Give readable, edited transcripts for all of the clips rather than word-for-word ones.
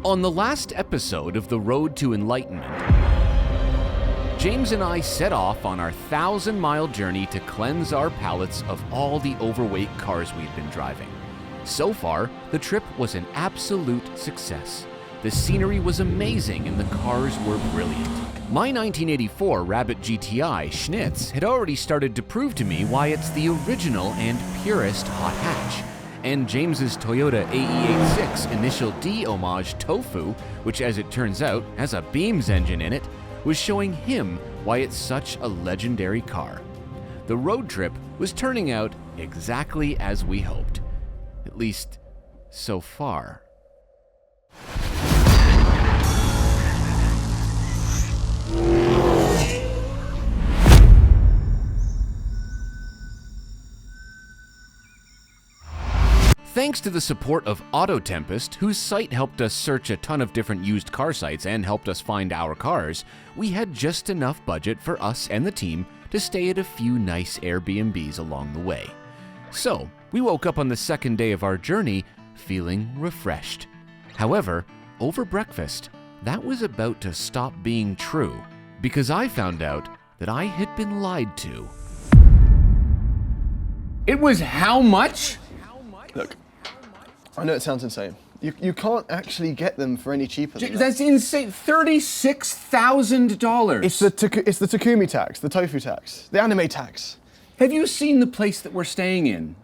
On the last episode of The Road to Enlightenment, James and I set off on our 1,000-mile journey to cleanse our palates of all the overweight cars we'd been driving. So far, the trip was an absolute success. The scenery was amazing and the cars were brilliant. My 1984 Rabbit GTI Schnitz had already started to prove to me why it's the original and purest hot hatch. And James's Toyota AE86 Initial D homage Toe Foo, which as it turns out has a Beams engine in it, was showing him why it's such a legendary car. The road trip was turning out exactly as we hoped. At least, so far. Thanks to the support of Auto Tempest, whose site helped us search a ton of different used car sites and helped us find our cars, we had just enough budget for us and the team to stay at a few nice Airbnbs along the way. So, we woke up on the second day of our journey feeling refreshed. However, over breakfast, that was about to stop being true, because I found out that I had been lied to. It was how much? Look, I know it sounds insane. You can't actually get them for any cheaper than that. That's insane. $36,000. It's the Takumi tax, the tofu tax, the anime tax. Have you seen the place that we're staying in?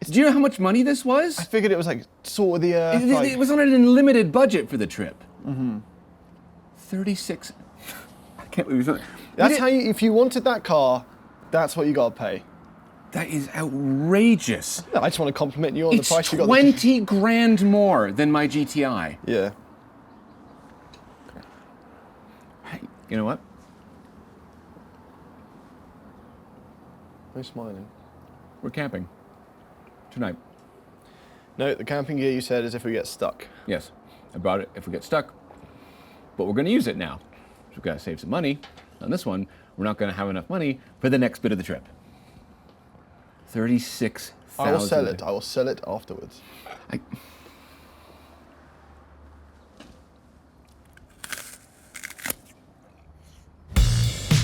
Do you know how much money this was? I figured it was like sort of the... It was on an unlimited budget for the trip. Mm-hmm. 36... I can't believe it. That's how you... If you wanted that car, that's what you gotta pay. That is outrageous. No, I just want to compliment you on the price you got. It's 20 grand more than my GTI. Yeah. Hey, you know what? Why are you smiling? We're camping. Tonight. No, the camping gear you said is if we get stuck. Yes, I brought it if we get stuck. But we're going to use it now. So we've got to save some money. On this one, we're not going to have enough money for the next bit of the trip. 36,000. I will sell it. I will sell it afterwards.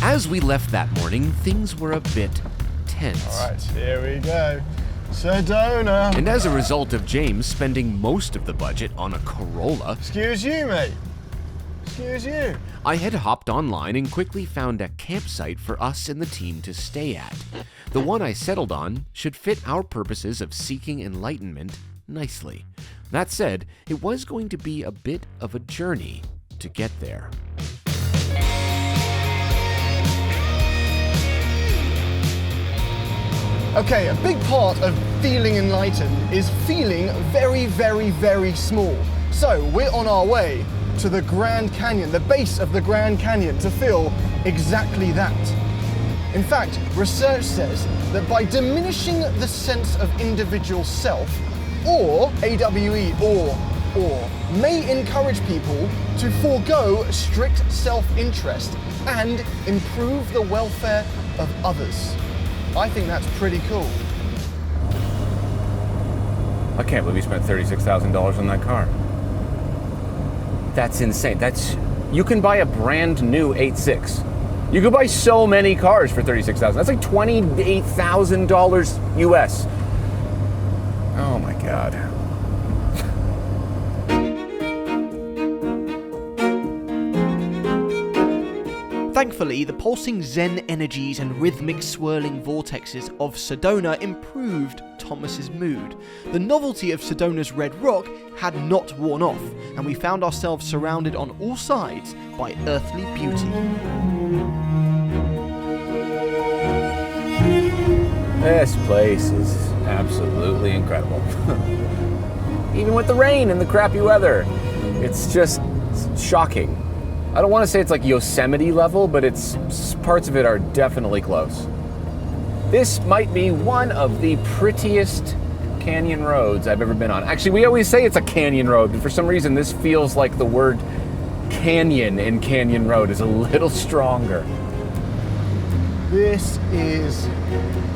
As we left that morning, things were a bit tense. All right, here we go. Sedona. And as a result of James spending most of the budget on a Corolla... Excuse you, mate. Excuse you. I had hopped online and quickly found a campsite for us and the team to stay at. The one I settled on should fit our purposes of seeking enlightenment nicely. That said, it was going to be a bit of a journey to get there. Okay, a big part of feeling enlightened is feeling very, very, very small. So we're on our way to the Grand Canyon, the base of the Grand Canyon, to feel exactly that. In fact, research says that by diminishing the sense of individual self, or AWE, or may encourage people to forego strict self-interest and improve the welfare of others. I think that's pretty cool. I can't believe you spent $36,000 on that car. That's insane. You can buy a brand new 86. You could buy so many cars for $36,000. That's like $28,000 US. Oh my God. Thankfully, the pulsing zen energies and rhythmic swirling vortexes of Sedona improved Thomas's mood. The novelty of Sedona's red rock had not worn off, and we found ourselves surrounded on all sides by earthly beauty. This place is absolutely incredible. Even with the rain and the crappy weather, it's just shocking. I don't want to say it's like Yosemite level, but parts of it are definitely close. This might be one of the prettiest canyon roads I've ever been on. Actually, we always say it's a canyon road, but for some reason this feels like the word canyon in Canyon Road is a little stronger. This is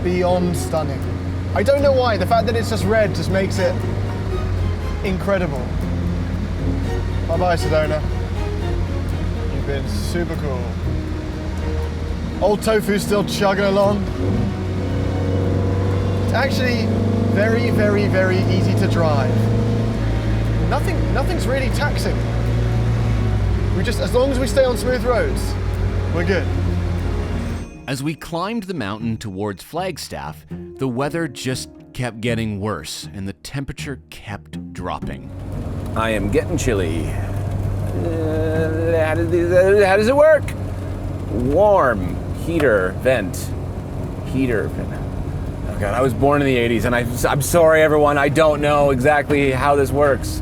beyond stunning. I don't know why, the fact that it's just red just makes it incredible. Bye-bye, Sedona. You've been super cool. Old Toe Foo's still chugging along. It's actually very, very, very easy to drive. Nothing's really taxing. As long as we stay on smooth roads, we're good. As we climbed the mountain towards Flagstaff, the weather just kept getting worse and the temperature kept dropping. I am getting chilly. How does it work? Warm, heater, vent. Heater, vent. Oh God, I was born in the 80s and I'm sorry everyone, I don't know exactly how this works.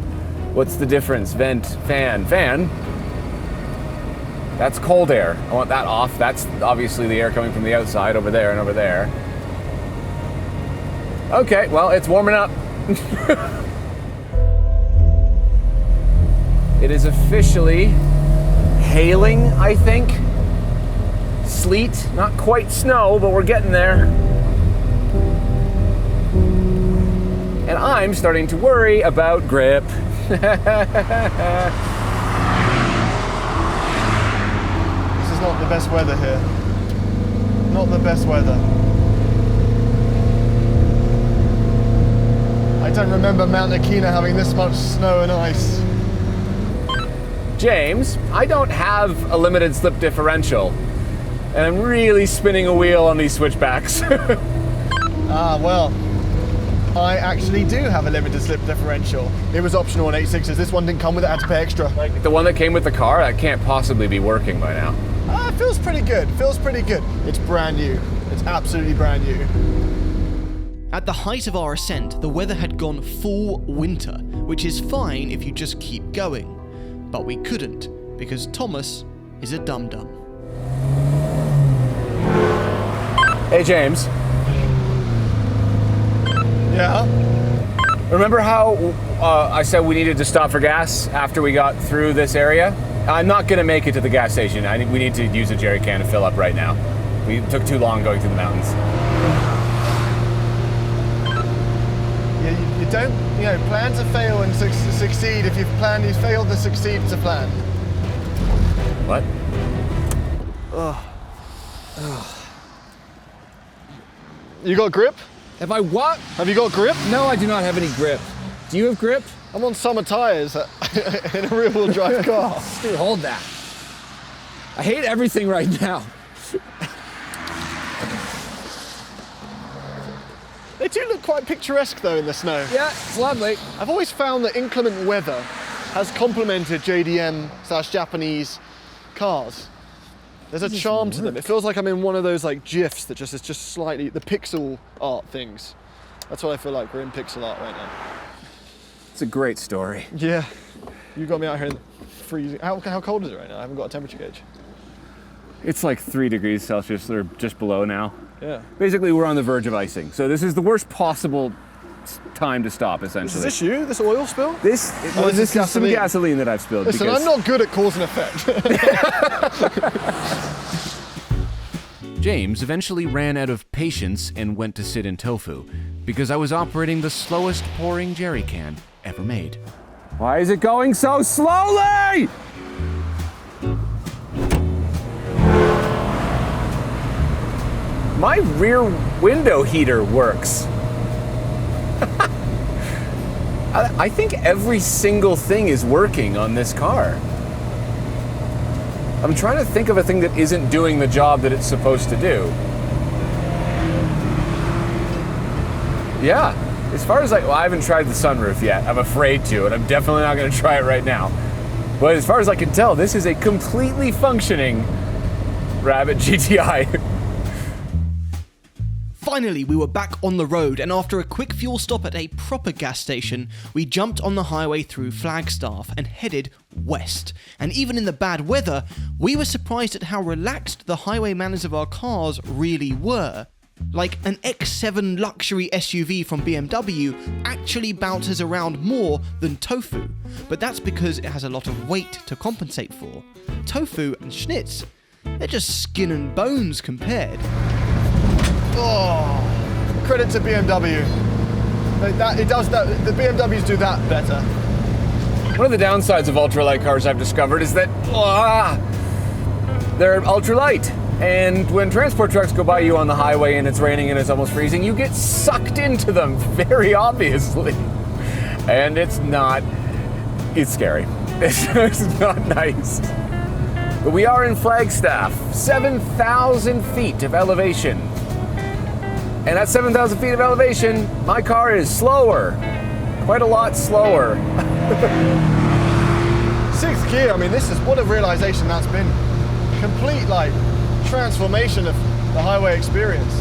What's the difference? Vent, fan. That's cold air. I want that off. That's obviously the air coming from the outside over there and over there. Okay, well, it's warming up. It is officially hailing, I think. Sleet, not quite snow, but we're getting there. And I'm starting to worry about grip. This is not the best weather here. Not the best weather. I don't remember Mount Akina having this much snow and ice. James, I don't have a limited slip differential, and I'm really spinning a wheel on these switchbacks. Well, I actually do have a limited slip differential. It was optional on 86s. This one didn't come with it, I had to pay extra. Like the one that came with the car, that can't possibly be working by now. It feels pretty good. It's brand new. It's absolutely brand new. At the height of our ascent, the weather had gone full winter, which is fine if you just keep going. But we couldn't, because Thomas is a dum-dum. Hey James. Yeah? Remember how I said we needed to stop for gas after we got through this area? I'm not gonna make it to the gas station. We need to use a jerry can to fill up right now. We took too long going through the mountains. You don't, plan to fail and succeed. If you've failed to succeed to plan. What? You got grip? Have I what? Have you got grip? No, I do not have any grip. Do you have grip? I'm on summer tires in a rear-wheel drive car. Dude, hold that. I hate everything right now. They do look quite picturesque though in the snow. Yeah, it's lovely. I've always found that inclement weather has complemented JDM/Japanese cars. There's a charm to them. It feels like I'm in one of those like GIFs that is just slightly the pixel art things. That's what I feel like. We're in pixel art right now. It's a great story. Yeah, you got me out here in the freezing. How cold is it right now? I haven't got a temperature gauge. It's like 3 degrees Celsius. They're just below now. Yeah. Basically, we're on the verge of icing. So this is the worst possible time to stop, essentially. Is this you? This oil spill? This is some gasoline that I've spilled. Listen, I'm not good at cause and effect. James eventually ran out of patience and went to sit in Toe Foo because I was operating the slowest pouring jerry can ever made. Why is it going so slowly? My rear window heater works. I think every single thing is working on this car. I'm trying to think of a thing that isn't doing the job that it's supposed to do. Yeah, as far as I haven't tried the sunroof yet. I'm afraid to, and I'm definitely not going to try it right now. But as far as I can tell, this is a completely functioning Rabbit GTI. Finally, we were back on the road, and after a quick fuel stop at a proper gas station, we jumped on the highway through Flagstaff and headed west. And even in the bad weather, we were surprised at how relaxed the highway manners of our cars really were. Like, an X7 luxury SUV from BMW actually bounces around more than Toe Foo, but that's because it has a lot of weight to compensate for. Toe Foo and Schnitz, they're just skin and bones compared. Oh, credit to BMW. The BMWs do that better. One of the downsides of ultralight cars I've discovered is that they're ultralight. And when transport trucks go by you on the highway and it's raining and it's almost freezing, you get sucked into them, very obviously. And it's scary. It's not nice. But we are in Flagstaff, 7,000 feet of elevation. And at 7,000 feet of elevation, my car is slower. Quite a lot slower. Sixth gear, I mean, what a realization that's been. Complete, transformation of the highway experience.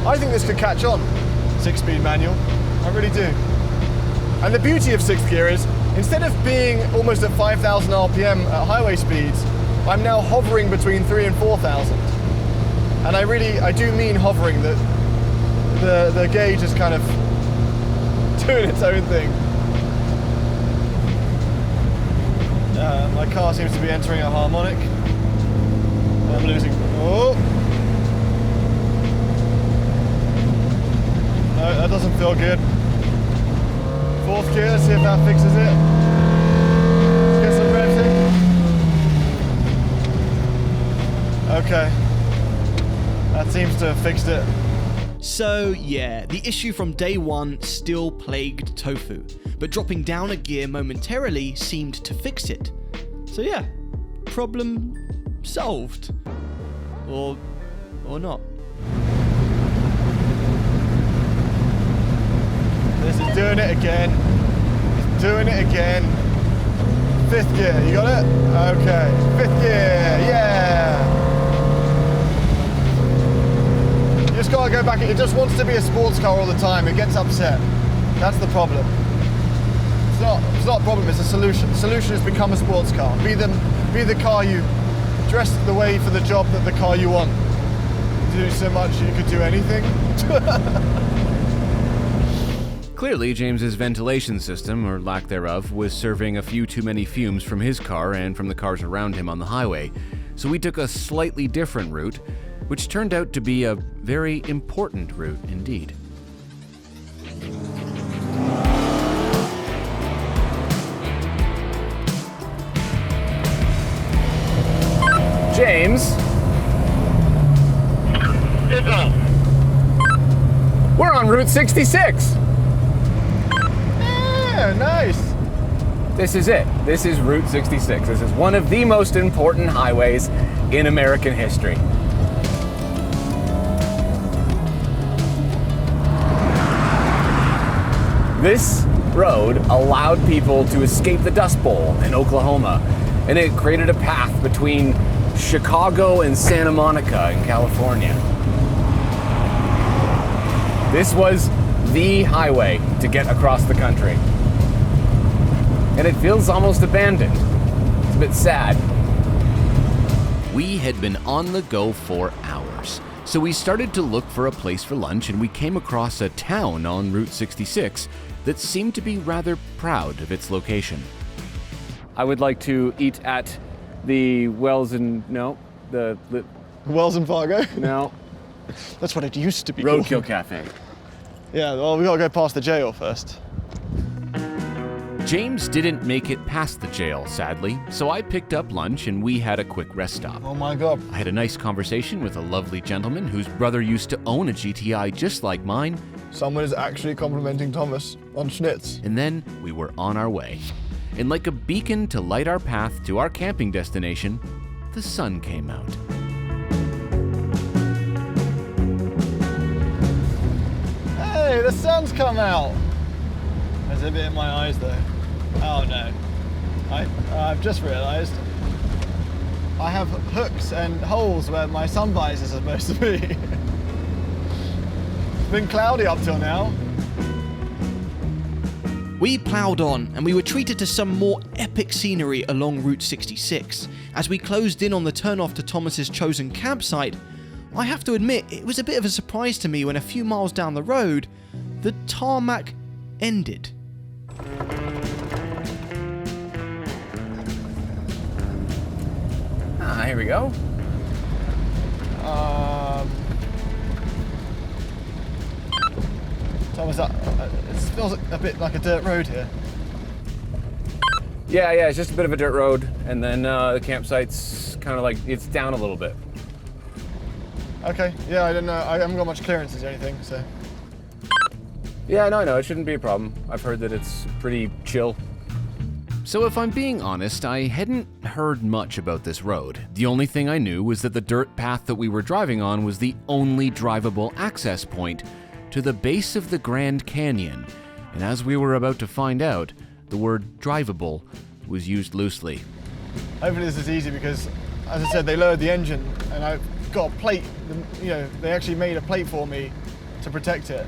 I think this could catch on. 6-speed manual, I really do. And the beauty of sixth gear is, instead of being almost at 5,000 RPM at highway speeds, I'm now hovering between 3,000 and 4,000. And I do mean hovering, that the gauge is kind of doing its own thing. My car seems to be entering a harmonic. I'm losing. Oh! No, that doesn't feel good. Fourth gear, see if that fixes it. Let's get some revs in. Okay. That seems to have fixed it. So yeah, the issue from day one still plagued Toe Foo, but dropping down a gear momentarily seemed to fix it. So yeah, problem solved. Or not. This is doing it again. It's doing it again. Fifth gear, you got it? Okay, fifth gear, yeah! You just gotta go back, it just wants to be a sports car all the time, it gets upset. That's the problem. It's not a problem, it's a solution. The solution is become a sports car. Be the car you dress the way for the job that the car you want. Do so much you could do anything. Clearly, James's ventilation system, or lack thereof, was serving a few too many fumes from his car and from the cars around him on the highway. So we took a slightly different route, which turned out to be a very important route indeed. James? We're on Route 66! Yeah, nice! This is it. This is Route 66. This is one of the most important highways in American history. This road allowed people to escape the Dust Bowl in Oklahoma, and it created a path between Chicago and Santa Monica in California. This was the highway to get across the country. And it feels almost abandoned. It's a bit sad. We had been on the go for hours, so we started to look for a place for lunch, and we came across a town on Route 66 that seemed to be rather proud of its location. I would like to eat at the Wells and Wells and Fargo? No. That's what it used to be. Roadkill Cafe. Yeah, well, we gotta go past the jail first. James didn't make it past the jail, sadly, so I picked up lunch and we had a quick rest stop. Oh my God. I had a nice conversation with a lovely gentleman whose brother used to own a GTI just like mine. Someone is actually complimenting Thomas on Schnitz. And then we were on our way. And like a beacon to light our path to our camping destination, the sun came out. Hey, the sun's come out! There's a bit in my eyes though. Oh no. I've just realised I have hooks and holes where my sun visors are supposed to be. It's been cloudy up till now. We ploughed on, and we were treated to some more epic scenery along Route 66. As we closed in on the turnoff to Thomas's chosen campsite, I have to admit it was a bit of a surprise to me when a few miles down the road, the tarmac ended. Here we go. Thomas, it feels a bit like a dirt road here. Yeah, it's just a bit of a dirt road, and then the campsite's kind of like, it's down a little bit. Okay, yeah, I don't know. I haven't got much clearances or anything, so. Yeah, no, it shouldn't be a problem. I've heard that it's pretty chill. So if I'm being honest, I hadn't heard much about this road. The only thing I knew was that the dirt path that we were driving on was the only drivable access point to the base of the Grand Canyon. And as we were about to find out, the word drivable was used loosely. Hopefully this is easy because, as I said, they lowered the engine and I've got a plate, you know, they actually made a plate for me to protect it.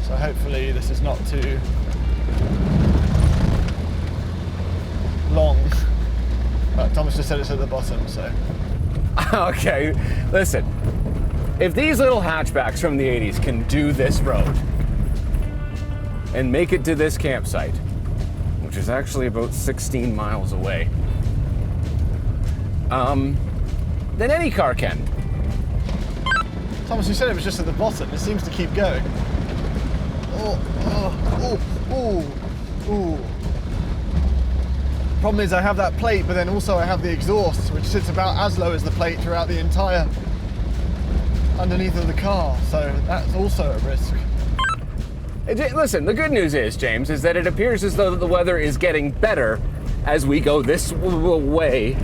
So hopefully this is not too long. But Thomas just said it's at the bottom, so. Okay, listen. If these little hatchbacks from the 80s can do this road and make it to this campsite, which is actually about 16 miles away, then any car can. Thomas, you said it was just at the bottom. It seems to keep going. Ooh. Problem is I have that plate, but then also I have the exhaust, which sits about as low as the plate throughout the entire underneath of the car, so that's also a risk. Listen, the good news is, James, is that it appears as though the weather is getting better as we go this way.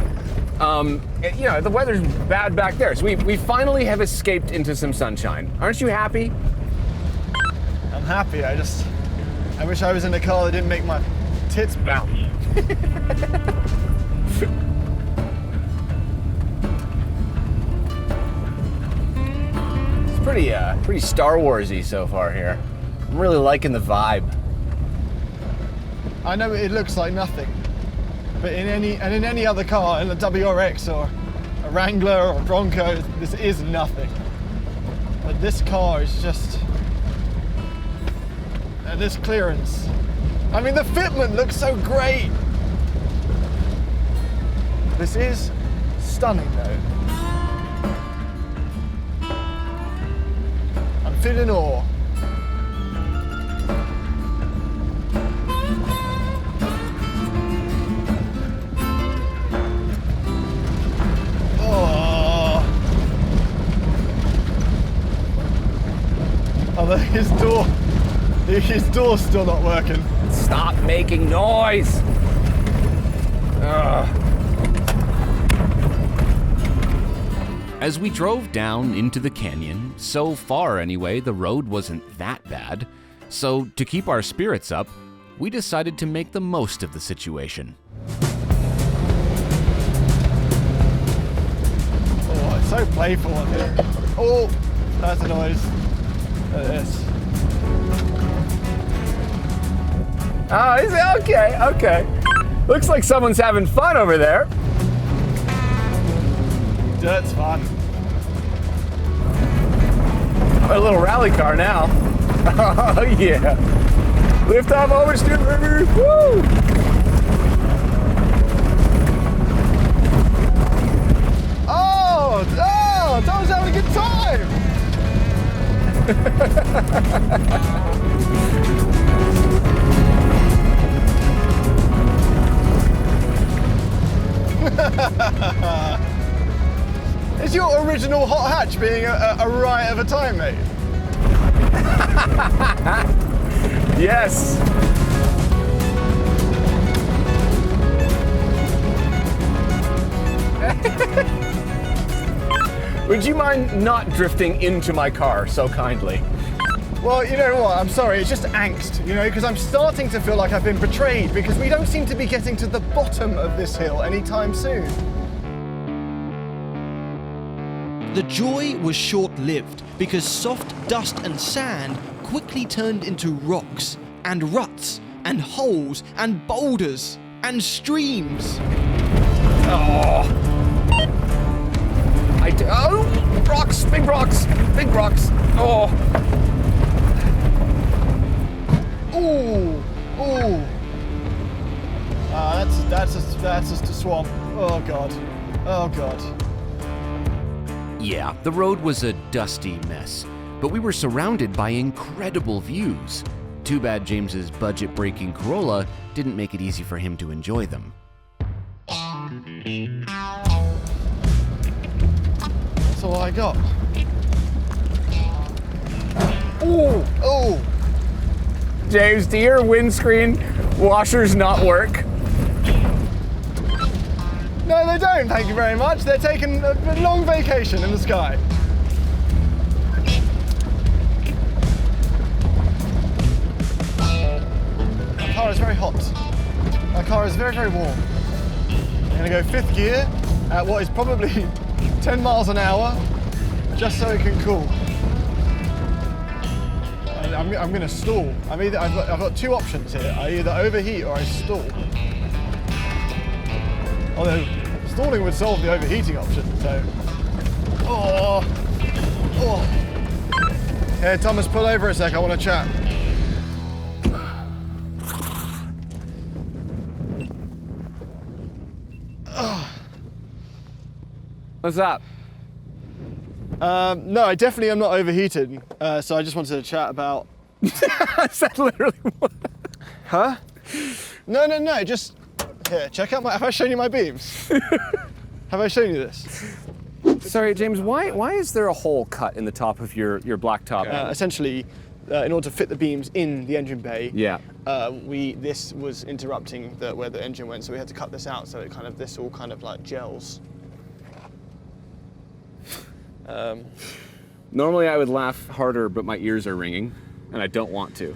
You know, the weather's bad back there, so we finally have escaped into some sunshine. Aren't you happy? I'm happy, I wish I was in a car that didn't make my tits bounce. It's pretty Star Wars-y so far here. I'm really liking the vibe. I know it looks like nothing, but in any other car, in a WRX or a Wrangler or a Bronco, this is nothing. But this car is just, and this clearance. I mean, the fitment looks so great. This is stunning though. I'm feeling awe. Oh, his door's still not working. Stop making noise! Ugh. As we drove down into the canyon, so far anyway, the road wasn't that bad. So to keep our spirits up, we decided to make the most of the situation. Oh, it's so playful in here. Oh, that's a noise. This. Oh, is it? Okay. Looks like someone's having fun over there. Dirt's fun. A little rally car now. Oh, yeah. Lift off oversteer, baby. Woo! Oh, Tom's having a good time. Is your original hot hatch being a riot of a time, mate? Yes. Would you mind not drifting into my car so kindly? Well, you know what, I'm sorry, it's just angst, you know, because I'm starting to feel like I've been betrayed because we don't seem to be getting to the bottom of this hill anytime soon. The joy was short-lived because soft dust and sand quickly turned into rocks and ruts and holes and boulders and streams. Oh, rocks, big rocks. Oh. Ooh. That's just a swamp. Oh god. Yeah, the road was a dusty mess. but we were surrounded by incredible views. Too bad James's budget-breaking Corolla didn't make it easy for him to enjoy them. That's all I got. Oh, oh. James, do your windscreen washers not work? No, they don't, thank you very much. They're taking a long vacation in the sky. My car is very hot. My car is very, very warm. I'm gonna go 5th gear at what is probably 10 miles an hour, just so it can cool. I'm gonna stall. I've got 2 options here. I either overheat or I stall. Although stalling would solve the overheating option, so. Here, Thomas, pull over a sec, I want to chat. What's up? No, I definitely am not overheated, so I just wanted to chat about... Is that literally what? Huh? No, just... Here, check out my... Have I shown you my beams? Have I shown you this? Sorry, James, why is there a hole cut in the top of your black top? Essentially, in order to fit the beams in the engine bay, Yeah. This was interrupting where the engine went, so we had to cut this out, so this all kind of like gels. Normally I would laugh harder, but my ears are ringing, and I don't want to.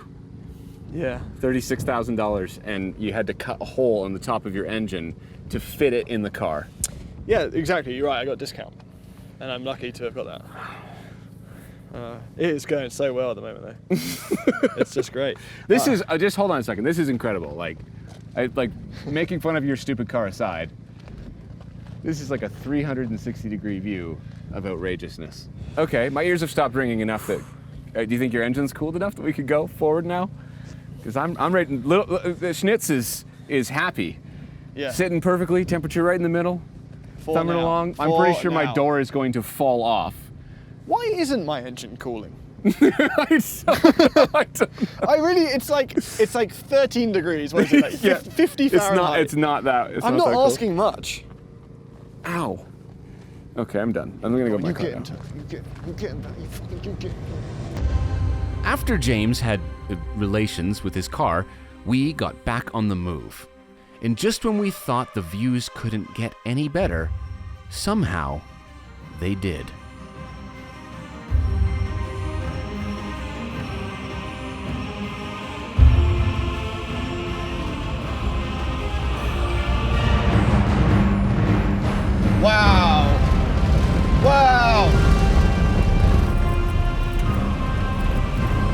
Yeah. $36,000, and you had to cut a hole in the top of your engine to fit it in the car. Yeah, exactly. You're right. I got a discount, and I'm lucky to have got that. It is going so well at the moment, though. It's just great. This is just hold on a second. This is incredible. Like making fun of your stupid car aside. This is like a 360-degree view of outrageousness. Okay, my ears have stopped ringing enough that. Do you think your engine's cooled enough that we could go forward now? Because I'm ready. Schnitz is happy. Yeah. Sitting perfectly, temperature right in the middle, thumbing along. I'm pretty sure my door is going to fall off. Why isn't my engine cooling? I don't know. It's like 13 degrees. What is it, like 50 Fahrenheit? It's not that. I'm not asking much. Ow. Okay, I'm done. I'm gonna go back. You get him. After James had relations with his car, we got back on the move. And just when we thought the views couldn't get any better, somehow they did. Wow.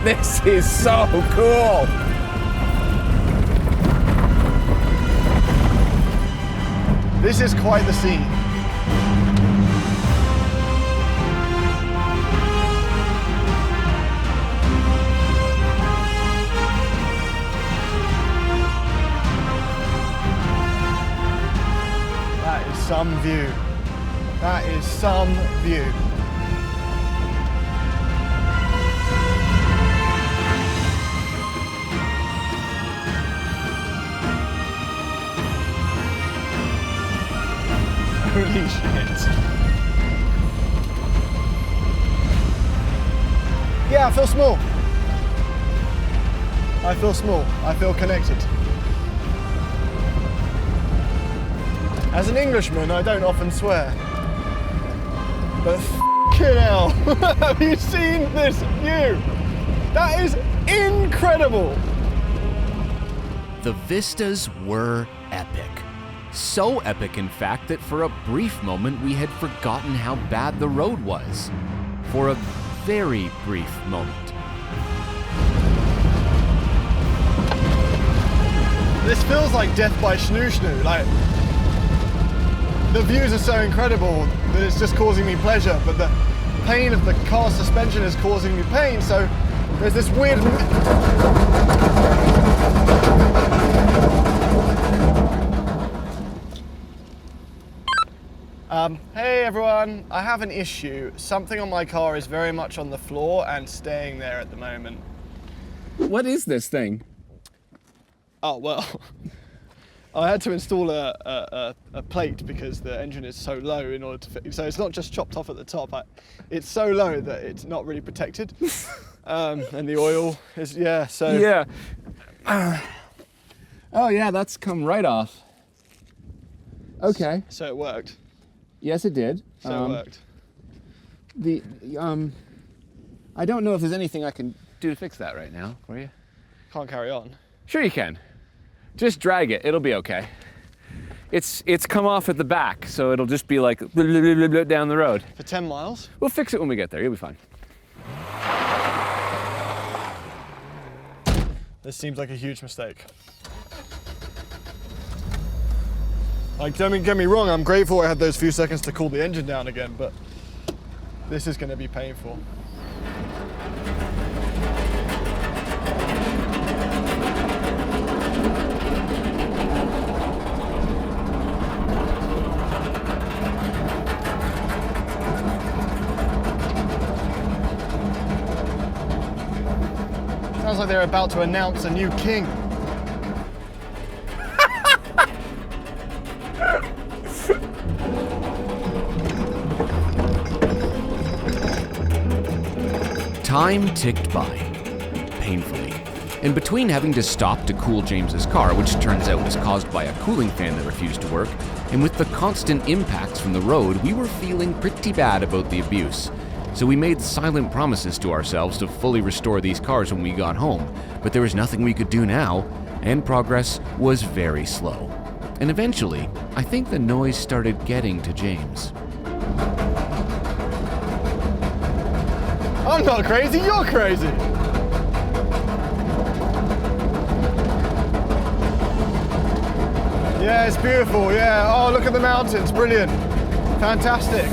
This is so cool. This is quite the scene. That is some view. That is some view. Holy shit. Yeah, I feel small. I feel small. I feel connected. As an Englishman, I don't often swear. But f***ing hell, have you seen this view? That is incredible. The vistas were epic. So epic, in fact, that for a brief moment we had forgotten how bad the road was. For a very brief moment. This feels like death by snoo-snoo. Like, the views are so incredible that it's just causing me pleasure, but the pain of the car suspension is causing me pain, so there's this weird... Hey everyone, I have an issue. Something on my car is very much on the floor and staying there at the moment. What is this thing? Oh, well, I had to install a plate because the engine is so low in order to fit. So it's not just chopped off at the top. It's so low that it's not really protected. And the oil is, yeah, so. Yeah. Oh yeah, that's come right off. Okay. So it worked. Yes, it did. So it worked. I don't know if there's anything I can do to fix that right now for you. Can't carry on. Sure you can. Just drag it, it'll be okay. It's come off at the back, so it'll just be like blah, blah, blah, blah, blah, down the road. For 10 miles? We'll fix it when we get there, you'll be fine. This seems like a huge mistake. Like, don't get me wrong, I'm grateful I had those few seconds to cool the engine down again, but this is going to be painful. Sounds like they're about to announce a new king. Time ticked by, painfully. In between having to stop to cool James's car, which turns out was caused by a cooling fan that refused to work, and with the constant impacts from the road, we were feeling pretty bad about the abuse. So we made silent promises to ourselves to fully restore these cars when we got home, but there was nothing we could do now, and progress was very slow. And eventually, I think the noise started getting to James. I'm not crazy, you're crazy! Yeah, it's beautiful, yeah. Oh, look at the mountains, brilliant. Fantastic.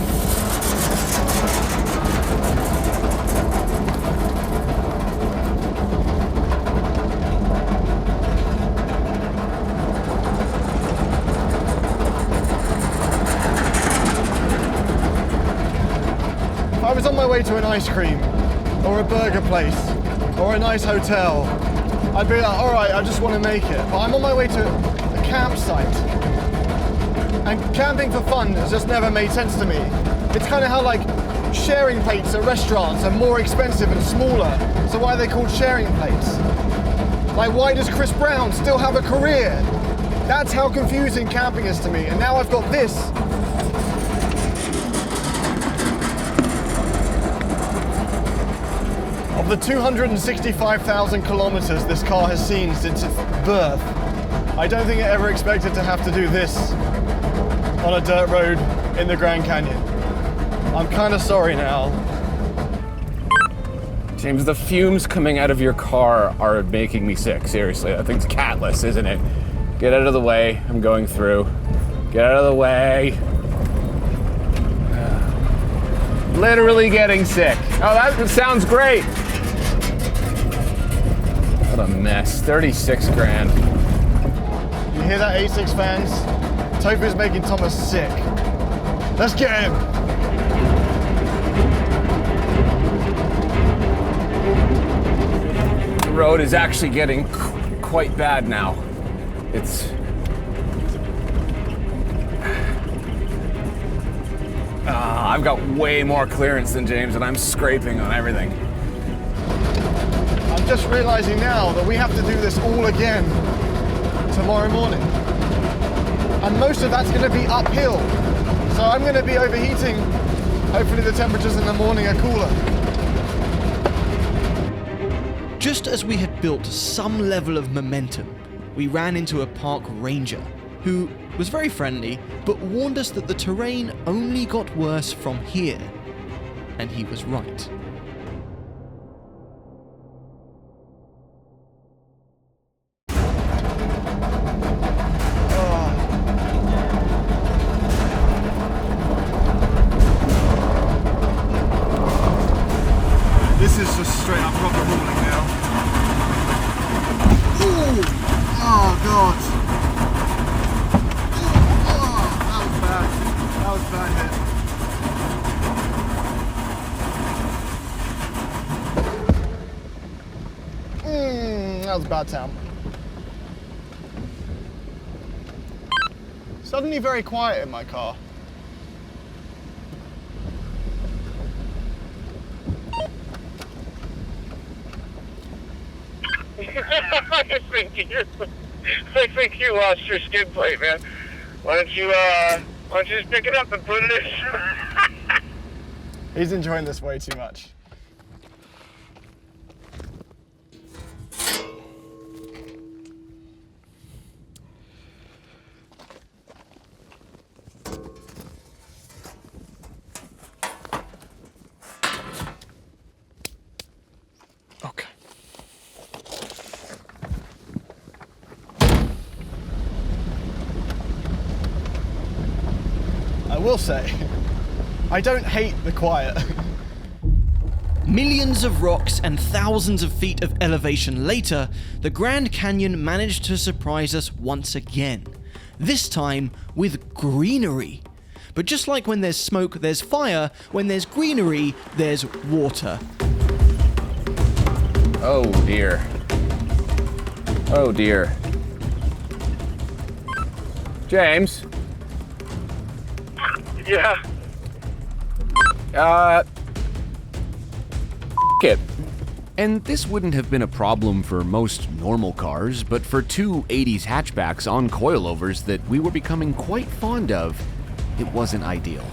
If I was on my way to an ice cream, or a burger place, or a nice hotel, I'd be like, all right, I just want to make it. But I'm on my way to a campsite. And camping for fun has just never made sense to me. It's kind of how like sharing plates at restaurants are more expensive and smaller. So why are they called sharing plates? Like, why does Chris Brown still have a career? That's how confusing camping is to me. And now I've got this. Of the 265,000 kilometers this car has seen since its birth, I don't think it ever expected to have to do this on a dirt road in the Grand Canyon. I'm kind of sorry now. James, the fumes coming out of your car are making me sick, seriously. That thing's catless, isn't it? Get out of the way, I'm going through. Get out of the way. Literally getting sick. Oh, that sounds great. What a mess, 36 grand. You hear that, A6 fans? Toe Foo's making Thomas sick. Let's get him. The road is actually getting quite bad now. It's... I've got way more clearance than James and I'm scraping on everything. I'm just realizing now that we have to do this all again tomorrow morning. And most of that's going to be uphill. So I'm going to be overheating. Hopefully the temperatures in the morning are cooler. Just as we had built some level of momentum, we ran into a park ranger who was very friendly, but warned us that the terrain only got worse from here. And he was right. This is just straight up proper rolling now. Ooh! Oh god! Oh, that was bad. That was bad hit. that was a bad sound. Suddenly very quiet in my car. I think you lost your skid plate, man. Why don't you just pick it up and put it in? He's enjoying this way too much. Okay. I will say, I don't hate the quiet. Millions of rocks and thousands of feet of elevation later, the Grand Canyon managed to surprise us once again. This time with greenery. But just like when there's smoke, there's fire, when there's greenery, there's water. Oh dear. Oh dear. James? Yeah. It. And this wouldn't have been a problem for most normal cars, but for two 80s hatchbacks on coilovers that we were becoming quite fond of, it wasn't ideal.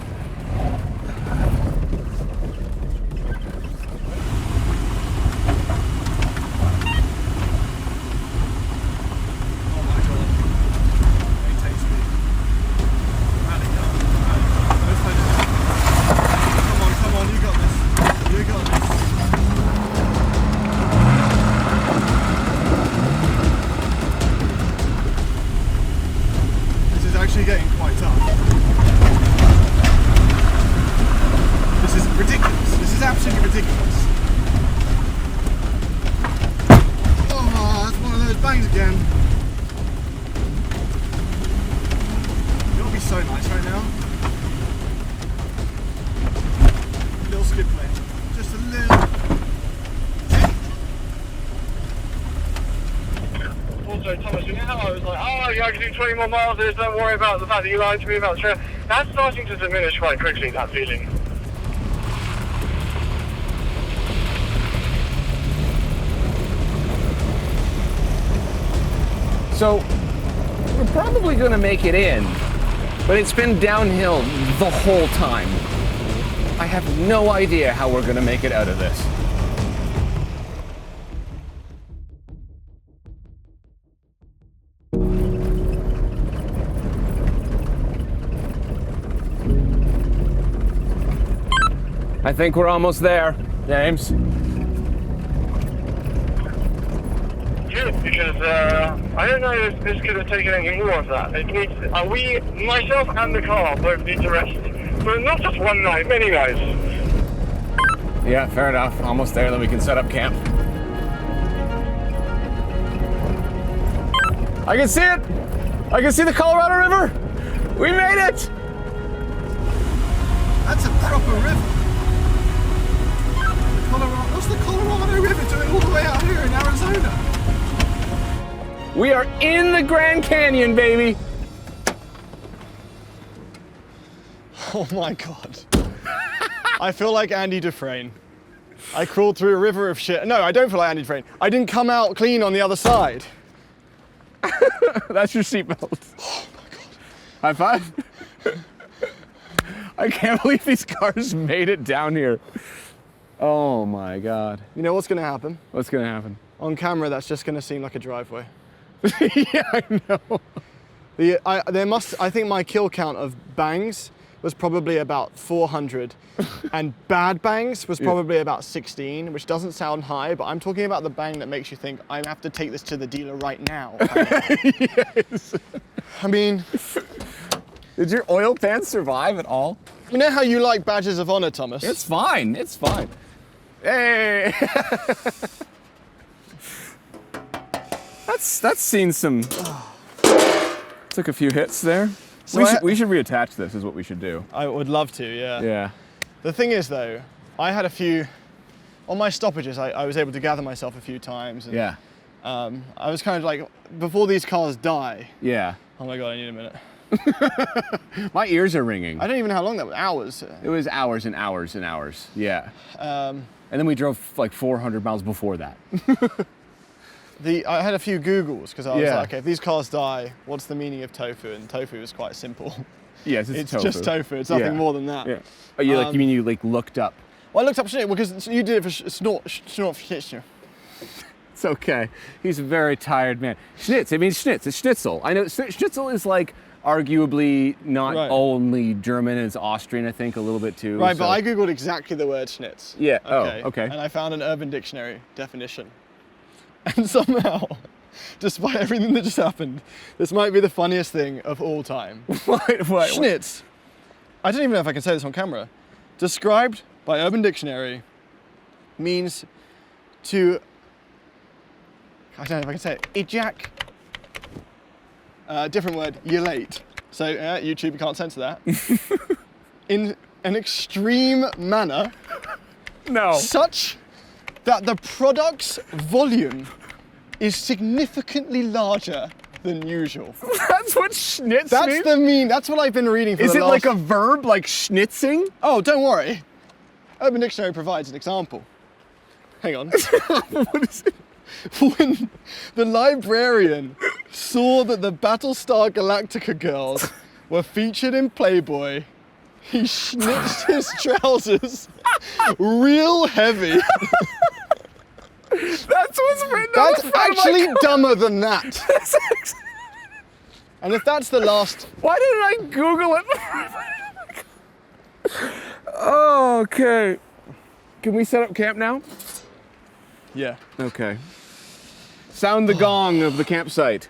Getting quite tough. This is ridiculous. This is absolutely ridiculous. Oh, that's one of those bangs again. It would be so nice right now. Little skid plate. Just a little. Also, Thomas, you know how I was like, oh, yeah, I can do 20 more miles of this, don't worry about the fact that you lied to me about the trail. That's starting to diminish quite quickly, that feeling. So, we're probably going to make it in, but it's been downhill the whole time. I have no idea how we're going to make it out of this. I think we're almost there, James. Good, because I don't know if this could have taken any more of that. It needs, myself and the car both need to rest. But not just one night, many nights. Yeah, fair enough. Almost there, then we can set up camp. I can see it! I can see the Colorado River! We made it! That's a proper river. What's the Colorado River doing all the way out here in Arizona? We are in the Grand Canyon, baby! Oh my God. I feel like Andy Dufresne. I crawled through a river of shit. No, I don't feel like Andy Dufresne. I didn't come out clean on the other side. That's your seatbelt. Oh my God. High five. I can't believe these cars made it down here. Oh my God. You know what's gonna happen? What's gonna happen? On camera, that's just gonna seem like a driveway. Yeah, I know. I think my kill count of bangs was probably about 400 and bad bangs was probably about 16, which doesn't sound high, but I'm talking about the bang that makes you think I have to take this to the dealer right now. Yes. I mean, did your oil pan survive at all? you know how you like badges of honor, Thomas? It's fine. It's fine. Hey. That's seen some. Took a few hits there. So we should reattach this. Is what we should do. I would love to, yeah. Yeah. The thing is, though, I had a few, on my stoppages, I was able to gather myself a few times. And Yeah. I was kind of like, before these cars die. Yeah. Oh my God, I need a minute. My ears are ringing. I don't even know how long that was, hours. It was hours and hours and hours, yeah. Um, and then we drove like 400 miles before that. I had a few Googles because I was Yeah. like, okay, if these cars die, what's the meaning of tofu? And tofu is quite simple. Yes, It's tofu. just tofu, it's nothing Yeah. more than that. Yeah. Oh, you mean you like looked up? Well, I looked up Schnitz because you did it for snort Schnitz. It's okay. He's a very tired man. Schnitz, it means Schnitz, it's Schnitzel. I know Schnitzel is like arguably not Right. only German, it's Austrian, I think, a little bit too. Right, so- but I Googled exactly the word Schnitz. Yeah, okay. And I found an Urban Dictionary definition. And somehow, despite everything that just happened, this might be the funniest thing of all time. What? Schnitz, I don't even know if I can say this on camera, described by Urban Dictionary means to, I don't know if I can say it, different word, you're late. So YouTube, you can't censor that. In an extreme manner, No. such that the product's volume is significantly larger than usual. That's what Schnitz That's means? that's what I've been reading for Is the it last... like a verb, like schnitzing? Oh, don't worry. Urban Dictionary provides an example. Hang on. What is it? When the librarian saw that the Battlestar Galactica girls were featured in Playboy, he schnitzed his trousers real heavy. That's what's written That's on the front of my actually car. dumber than that. And if that's the last... Why didn't I Google it? Oh, okay. Can we set up camp now? Yeah. Okay. Sound the gong of the campsite.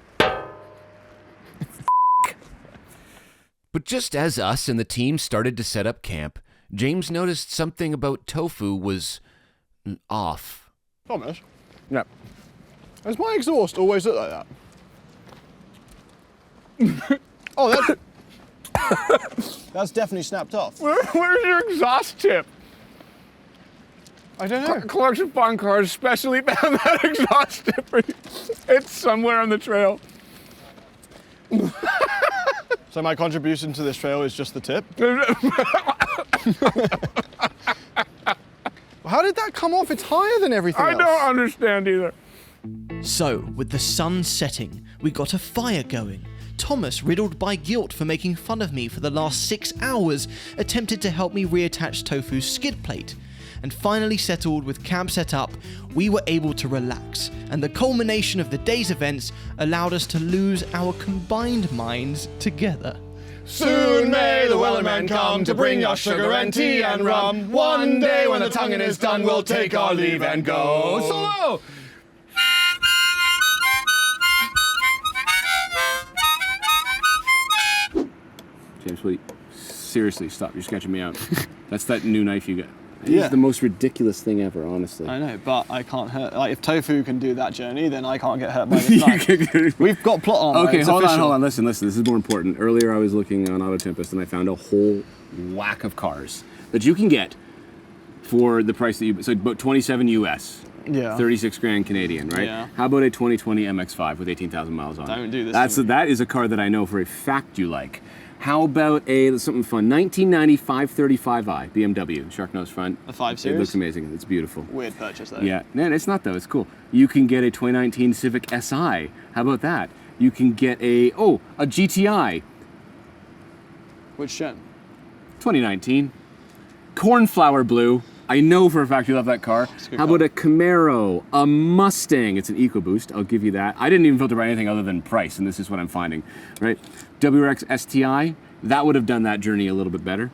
But just as us and the team started to set up camp, James noticed something about Tofu was off. Thomas, No. does my exhaust always look like that? Oh, that's definitely snapped off. Where's your exhaust tip? I don't know. Collection Fun Cars specially found that exhaust tip for you. It's somewhere on the trail. So my contribution to this trail is just the tip? How did that come off? It's higher than everything I else. don't understand either. So, with the sun setting, we got a fire going. Thomas, riddled by guilt for making fun of me for the last 6 hours, attempted to help me reattach Tofu's skid plate. And finally settled with camp set up, we were able to relax, and the culmination of the day's events allowed us to lose our combined minds together. Soon may the Wellerman come to bring us sugar and tea and rum. One day when the tonguing is done, we'll take our leave and go. Solo! James, wait. Seriously, stop. You're sketching me out. That's that new knife you got. Yeah. It's the most ridiculous thing ever, honestly. I know, but I can't hurt. Like, if Tofu can do that journey, then I can't get hurt by this knife. We've got plot armor. Okay, it's hold official. on. Listen. This is more important. Earlier, I was looking on Auto Tempest and I found a whole whack of cars that you can get for the price that you. So about 27 US. Yeah. 36 grand Canadian, right? Yeah. How about a 2020 MX-5 with 18,000 miles on it? Don't do this That to me. is a car that I know for a fact you like. How about something fun? 1990 535i BMW, shark nose front. The 5 It Series? looks amazing. It's beautiful. Weird purchase, though. Yeah, man, it's not though. It's cool. You can get a 2019 Civic Si. How about that? You can get a GTI Which gen? 2019, cornflower blue. I know for a fact you love that car. a good How car. about a Camaro, a Mustang? It's an EcoBoost. I'll give you that. I didn't even filter by anything other than price, and this is what I'm finding, right? WRX STI. That would have done that journey a little bit better.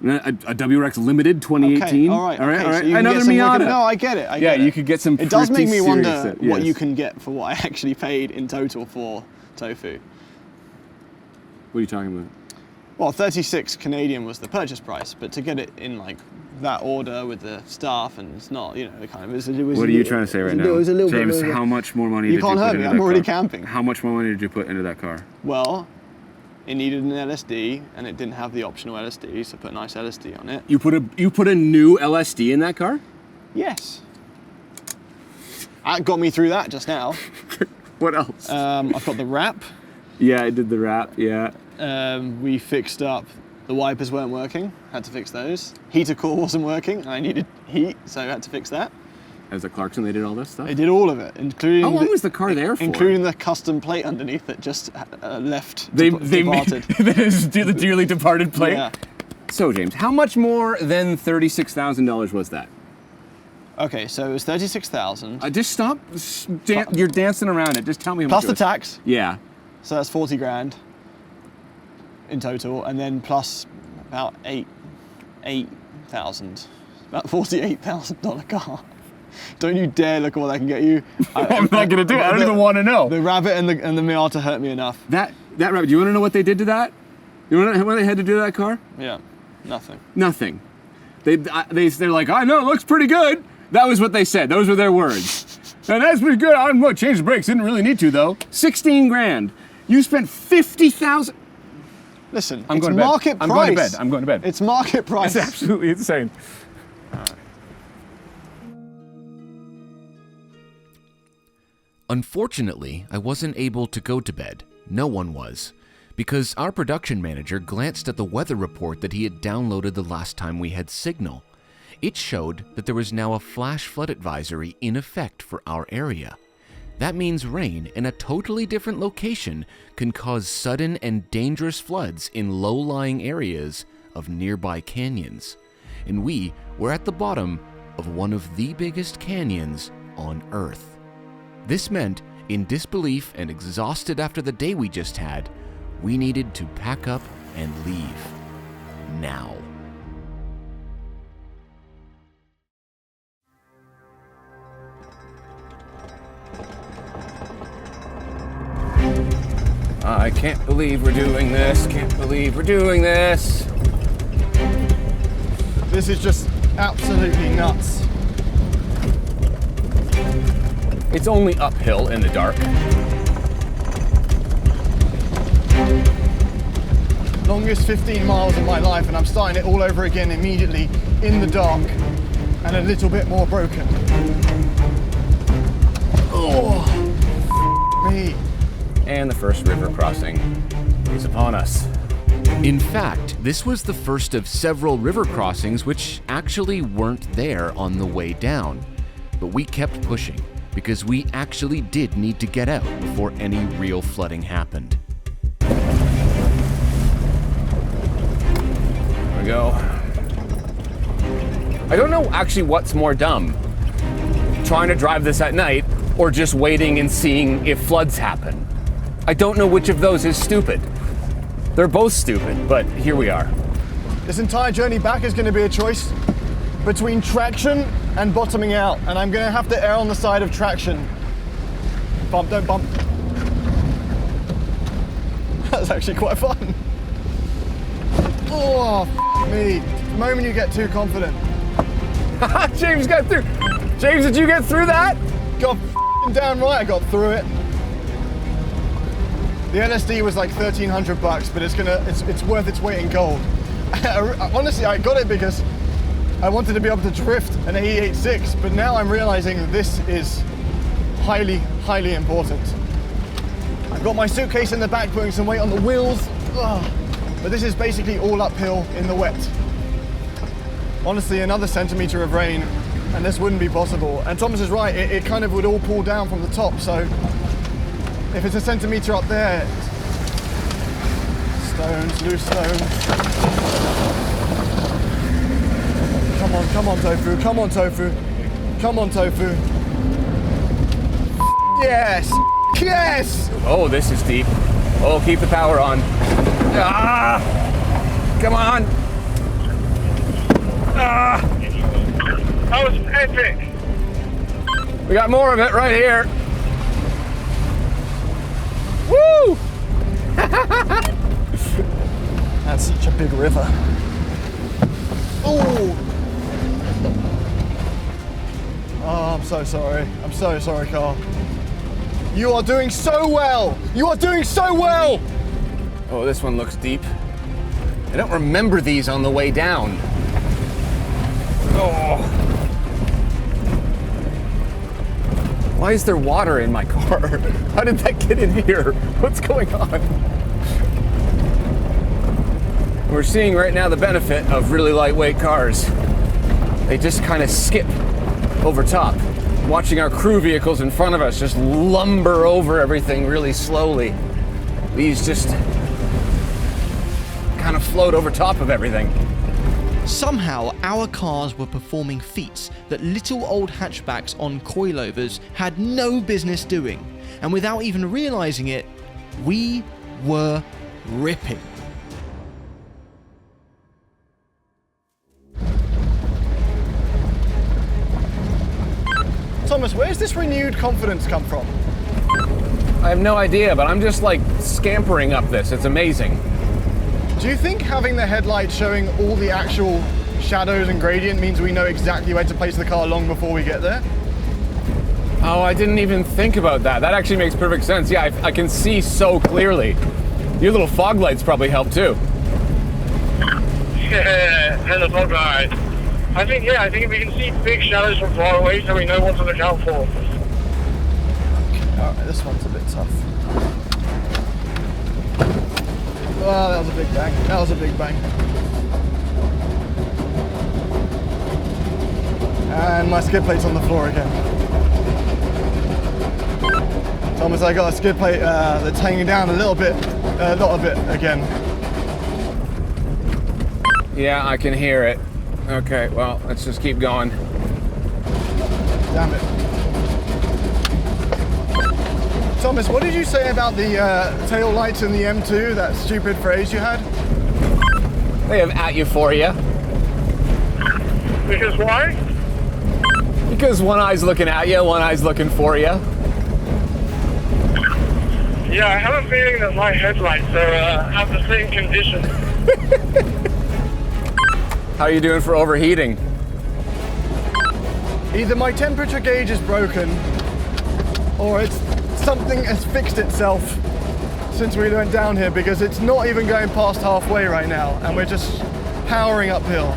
A WRX Limited 2018. Okay, all right. All right. okay, All so right. you can Another get some Miata. No, I get it. I Yeah, get it. you could get some. It does make pretty me serious wonder stuff, what yes. you can get for what I actually paid in total for Tofu. What are you talking about? Well, 36 Canadian was the purchase price, but to get it in like that order with the staff and it's not, you know, it kind of is. What are you trying to say right now? It was a little James, bit. how much more money You did can't you put hurt me, into I'm that already car? camping. How much more money did you put into that car? Well, it needed an LSD and it didn't have the optional LSD, so put a nice LSD on it. You put a new LSD in that car? Yes. That got me through that just now. What else? I've got the wrap. Yeah, I did the wrap, yeah. We fixed up, the wipers weren't working, had to fix those. Heater core wasn't working, I needed heat, so I had to fix that. As a Clarkson, they did all this stuff? They did all of it, including How long was the car there for? Including the custom plate underneath that just left, They departed. they just do the dearly departed plate? Yeah. So, James, how much more than $36,000 was that? Okay, so it was 36,000. Just stop. You're dancing around it. Just tell me how much Plus it the was. tax, Yeah. so that's 40 grand in total, and then plus about 8,000. About $48,000 car. Don't you dare look at what I can get you. I'm not going to do it. I don't even want to know. The Rabbit and the Miata hurt me enough. That Rabbit, do you want to know what they did to that? You want to know what they had to do to that car? Yeah, nothing. Nothing. They're like, I know, it looks pretty good. That was what they said. Those were their words. And that's pretty good. I don't know, change the brakes. Didn't really need to, though. 16 grand. You spent 50,000. Listen, I'm it's going to bed. market price. I'm going to bed. I'm going to bed. It's market price. It's absolutely insane. Unfortunately, I wasn't able to go to bed. No one was. Because our production manager glanced at the weather report that he had downloaded the last time we had signal. It showed that there was now a flash flood advisory in effect for our area. That means rain in a totally different location can cause sudden and dangerous floods in low-lying areas of nearby canyons. And we were at the bottom of one of the biggest canyons on Earth. This meant, in disbelief and exhausted after the day we just had, we needed to pack up and leave. Now. I can't believe we're doing this. Can't believe we're doing this. This is just absolutely nuts. It's only uphill in the dark. Longest 15 miles of my life, and I'm starting it all over again immediately in the dark and a little bit more broken. Oh, me. And the first river crossing is upon us. In fact, this was the first of several river crossings which actually weren't there on the way down. But we kept pushing because we actually did need to get out before any real flooding happened. There we go. I don't know actually what's more dumb. Trying to drive this at night or just waiting and seeing if floods happen. I don't know which of those is stupid. They're both stupid, but here we are. This entire journey back is going to be a choice between traction and bottoming out, and I'm going to have to err on the side of traction. Bump, don't bump. That's actually quite fun. Oh, me. The moment you get too confident. James got through. James, did you get through that? God damn right I got through it. The LSD was like $1,300, but it's worth its weight in gold. Honestly, I got it because I wanted to be able to drift an AE86, but now I'm realizing that this is highly, highly important. I've got my suitcase in the back putting some weight on the wheels, but this is basically all uphill in the wet. Honestly, another centimetre of rain and this wouldn't be possible. And Thomas is right, it kind of would all pull down from the top, so if it's a centimetre up there, stones, loose stones. Come on, Tofu, come on, Tofu. Come on, Tofu. Yes, yes! Oh, this is deep. Oh, keep the power on. Ah! Come on! Ah! That was epic. We got more of it right here. Woo! That's such a big river. Oh! Oh, I'm so sorry. I'm so sorry, Carl. You are doing so well! You are doing so well! Oh, this one looks deep. I don't remember these on the way down. Oh. Why is there water in my car? How did that get in here? What's going on? We're seeing right now the benefit of really lightweight cars. They just kind of skip over top. Watching our crew vehicles in front of us just lumber over everything really slowly. These just kind of float over top of everything. Somehow, our cars were performing feats that little old hatchbacks on coilovers had no business doing. And without even realizing it, we were ripping. Thomas, where's this renewed confidence come from? I have no idea, but I'm just like scampering up this. It's amazing. Do you think having the headlights showing all the actual shadows and gradient means we know exactly where to place the car long before we get there? Oh, I didn't even think about that. That actually makes perfect sense. Yeah, I can see so clearly. Your little fog lights probably help too. Yeah, and the fog lights. I think we can see big shadows from far away, so we know what to look out for. Alright, this one's a bit tough. Oh, that was a big bang. That was a big bang. And my skid plate's on the floor again. Thomas, I got a skid plate that's hanging down a little bit, not a bit again. Yeah, I can hear it. Okay, well, let's just keep going. Damn it. Thomas, what did you say about the tail lights in the M2, that stupid phrase you had? They have at you for you. Because why? Because one eye's looking at you, one eye's looking for you. Yeah, I have a feeling that my headlights have the same condition. How are you doing for overheating? Either my temperature gauge is broken, or it's something has fixed itself since we went down here, because it's not even going past halfway right now, and we're just powering uphill.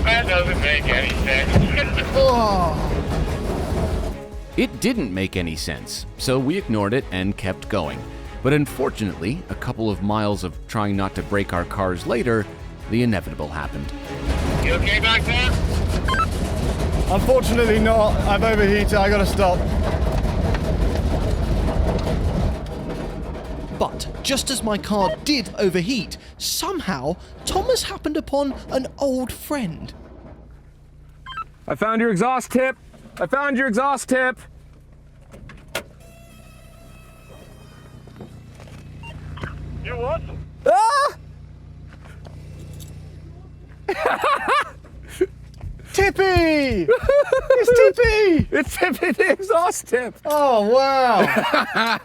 That doesn't make any sense. Oh. It didn't make any sense, so we ignored it and kept going. But unfortunately, a couple of miles of trying not to break our cars later, the inevitable happened. You okay back there? Unfortunately not. I've overheated. I gotta stop. But just as my car did overheat, somehow Thomas happened upon an old friend. I found your exhaust tip. I found your exhaust tip. You what? Ah! Tippy! It's Tippy! It's Tippy, the exhaust tip. Oh, wow.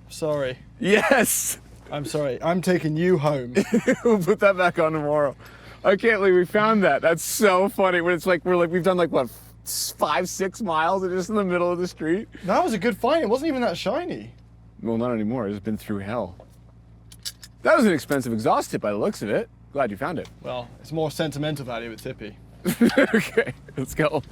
Sorry. Yes. I'm sorry. I'm taking you home. We'll put that back on tomorrow. I can't believe we found that. That's so funny. When it's like we've done like what, 5-6 miles and just in the middle of the street. That was a good find. It wasn't even that shiny. Well, not anymore. It's been through hell. That was an expensive exhaust tip by the looks of it. Glad you found it. Well, it's more sentimental value with Tippy. Okay, let's go.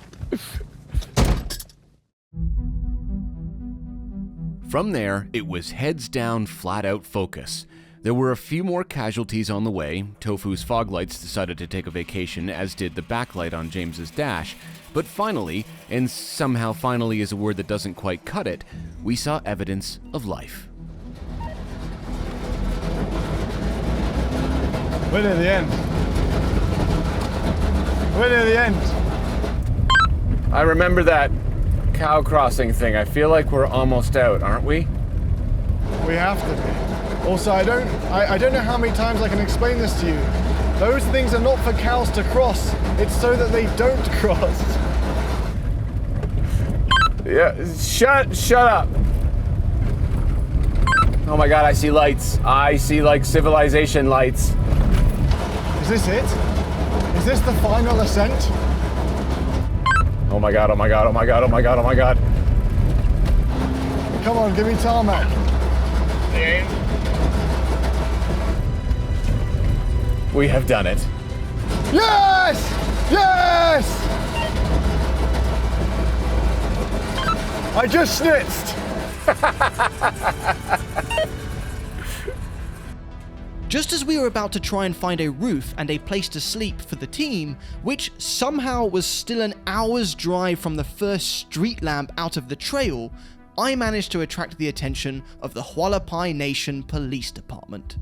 From there, it was heads down, flat out focus. There were a few more casualties on the way. Toe Foo's fog lights decided to take a vacation, as did the backlight on James's dash. But finally, and somehow finally is a word that doesn't quite cut it, we saw evidence of life. We're near the end. We're near the end. I remember that cow crossing thing. I feel like we're almost out, aren't we? We have to be. Also, I don't know how many times I can explain this to you. Those things are not for cows to cross. It's so that they don't cross. Yeah, shut up. Oh my God, I see lights. I see like civilization lights. Is this it? Is this the final ascent? Oh my God, oh my God, oh my God, oh my God, oh my God. Come on, give me tarmac. Yeah. We have done it. Yes! Yes! I just schnitzed. Just as we were about to try and find a roof and a place to sleep for the team, which somehow was still an hour's drive from the first street lamp out of the trail, I managed to attract the attention of the Hualapai Nation Police Department.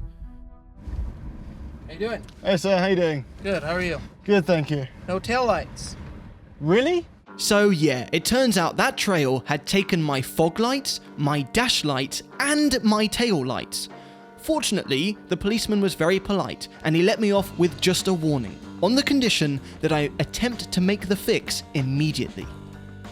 How you doing? Hey sir, how you doing? Good, how are you? Good, thank you. No tail lights. Really? So yeah, it turns out that trail had taken my fog lights, my dash lights, and my tail lights. Fortunately, the policeman was very polite, and he let me off with just a warning, on the condition that I attempt to make the fix immediately.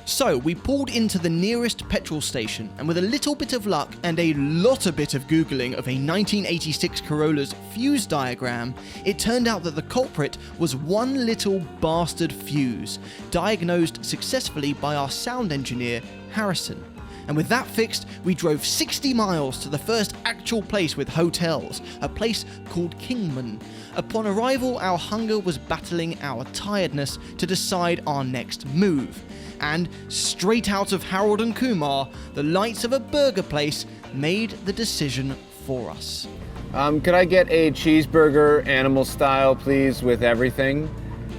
So we pulled into the nearest petrol station, and with a little bit of luck and a lot of bit of googling of a 1986 Corolla's fuse diagram, it turned out that the culprit was one little bastard fuse, diagnosed successfully by our sound engineer, Harrison. And with that fixed, we drove 60 miles to the first actual place with hotels, a place called Kingman. Upon arrival, our hunger was battling our tiredness to decide our next move. And straight out of Harold and Kumar, the lights of a burger place made the decision for us. Could I get a cheeseburger, animal style, please, with everything?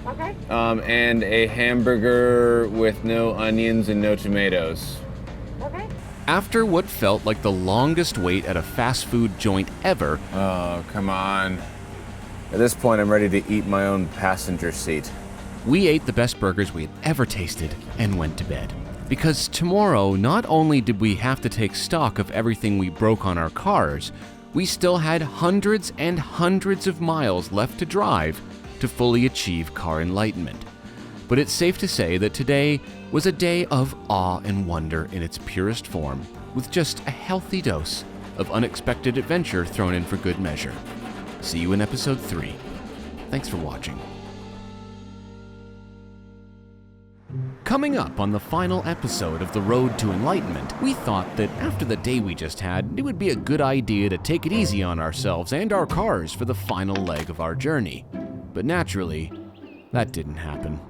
Okay. And a hamburger with no onions and no tomatoes. Okay. After what felt like the longest wait at a fast food joint ever, Oh, come on. At this point, I'm ready to eat my own passenger seat. we ate the best burgers we had ever tasted and went to bed. Because tomorrow, not only did we have to take stock of everything we broke on our cars, we still had hundreds and hundreds of miles left to drive to fully achieve car enlightenment. But it's safe to say that today was a day of awe and wonder in its purest form, with just a healthy dose of unexpected adventure thrown in for good measure. See you in episode 3. Thanks for watching. Coming up on the final episode of The Road to Enlightenment, we thought that after the day we just had, it would be a good idea to take it easy on ourselves and our cars for the final leg of our journey. But naturally, that didn't happen.